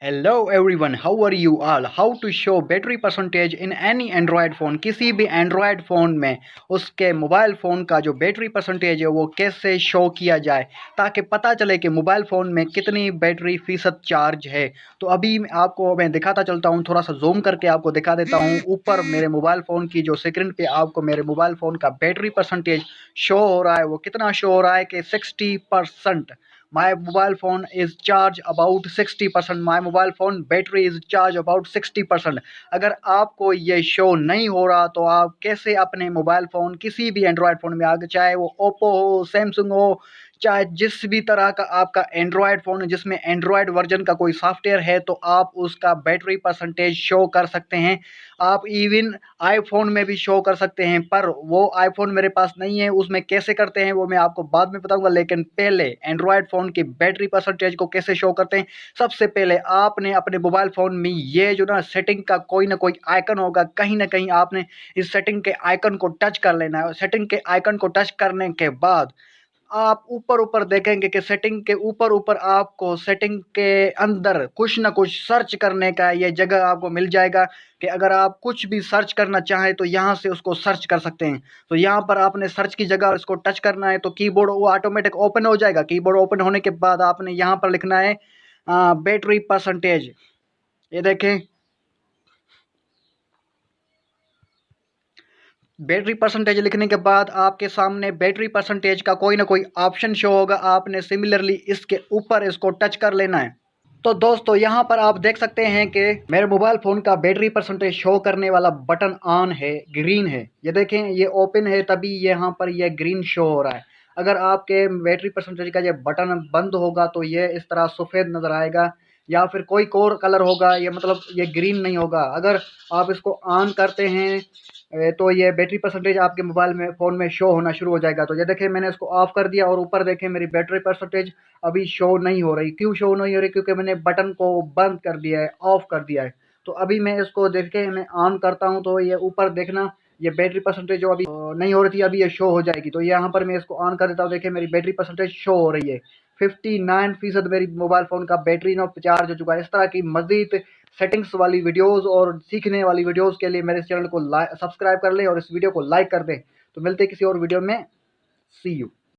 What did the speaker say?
Hello everyone, how are you all? How to show battery percentage in any Android phone? किसी भी Android phone में उसके mobile phone का जो battery percentage है वो कैसे शो किया जाए ताकि पता चले कि मोबाइल फ़ोन में कितनी बैटरी फ़ीसद चार्ज है। तो अभी आपको मैं दिखाता चलता हूँ, थोड़ा सा जूम करके आपको दिखा देता हूँ। ऊपर मेरे मोबाइल फ़ोन की जो स्क्रीन पे आपको मेरे मोबाइल फ़ोन का बैटरी परसेंटेज शो हो रहा है। वो कितना शो हो रहा है कि 60%। My mobile phone is charge about 60%. My mobile phone battery is charge about 60%. अगर आपको ये शो नहीं हो रहा तो आप कैसे अपने मोबाइल फ़ोन किसी भी एंड्रॉयड फ़ोन में आगे, चाहे वो ओप्पो हो, सैमसंग हो, चाहे जिस भी तरह का आपका एंड्रॉयड फ़ोन है जिसमें एंड्रॉयड वर्जन का कोई सॉफ्टवेयर है, तो आप उसका बैटरी परसेंटेज शो कर सकते हैं। आप इवन आईफ़ोन में भी शो कर सकते हैं, पर वो आईफ़ोन मेरे पास नहीं है। उसमें कैसे करते हैं वो मैं आपको बाद में बताऊँगा, लेकिन पहले एंड्रॉयड फ़ोन की बैटरी परसेंटेज को कैसे शो करते हैं, सबसे पहले आपने अपने मोबाइल फ़ोन में ये जो ना सेटिंग का कोई ना कोई आइकन होगा, कहीं न कहीं आपने इस सेटिंग के आइकन को टच कर लेना है। सेटिंग के आइकन को टच करने के बाद आप ऊपर-ऊपर देखेंगे कि सेटिंग के ऊपर-ऊपर आपको सेटिंग के अंदर कुछ न कुछ सर्च करने का ये जगह आपको मिल जाएगा कि अगर आप कुछ भी सर्च करना चाहें तो यहाँ से उसको सर्च कर सकते हैं। तो यहाँ पर आपने सर्च की जगह इसको टच करना है तो कीबोर्ड वो ऑटोमेटिक ओपन हो जाएगा। कीबोर्ड ओपन होने के बाद आपने यहाँ पर लिखना है बैटरी परसेंटेज। ये देखें, बैटरी परसेंटेज लिखने के बाद आपके सामने बैटरी परसेंटेज का कोई ना कोई ऑप्शन शो होगा। आपने सिमिलरली इसके ऊपर इसको टच कर लेना है। तो दोस्तों यहाँ पर आप देख सकते हैं कि मेरे मोबाइल फ़ोन का बैटरी परसेंटेज शो करने वाला बटन ऑन है, ग्रीन है। ये देखें, ये ओपन है तभी यहाँ पर ये ग्रीन शो हो रहा है। अगर आपके बैटरी परसेंटेज का ये बटन बंद होगा तो ये इस तरह सफ़ेद नज़र आएगा, या फिर कोई और कलर होगा, ये मतलब ये ग्रीन नहीं होगा। अगर आप इसको ऑन करते हैं तो ये बैटरी परसेंटेज आपके मोबाइल में फ़ोन में शो होना शुरू हो जाएगा। तो ये देखें, मैंने इसको ऑफ़ कर दिया और ऊपर देखें मेरी बैटरी परसेंटेज अभी शो नहीं हो रही। क्यों शो नहीं हो रही? क्योंकि मैंने बटन को बंद कर दिया है, ऑफ़ कर दिया है। तो अभी मैं इसको देखें, मैं ऑन करता हूँ तो ये ऊपर देखना, ये बैटरी परसेंटेज जो अभी नहीं हो रही थी अभी ये शो हो जाएगी। तो यहाँ पर मैं इसको ऑन कर देता हूँ, देखिए मेरी बैटरी परसेंटेज शो हो रही है। 59% मेरी मोबाइल फ़ोन का बैटरी ना चार्ज हो चुका है। इस तरह की मज़ीद सेटिंग्स वाली वीडियोज़ और सीखने वाली वीडियोज़ के लिए मेरे चैनल को सब्सक्राइब कर लें और इस वीडियो को लाइक कर दें। तो मिलते हैं किसी और वीडियो में। सी यू।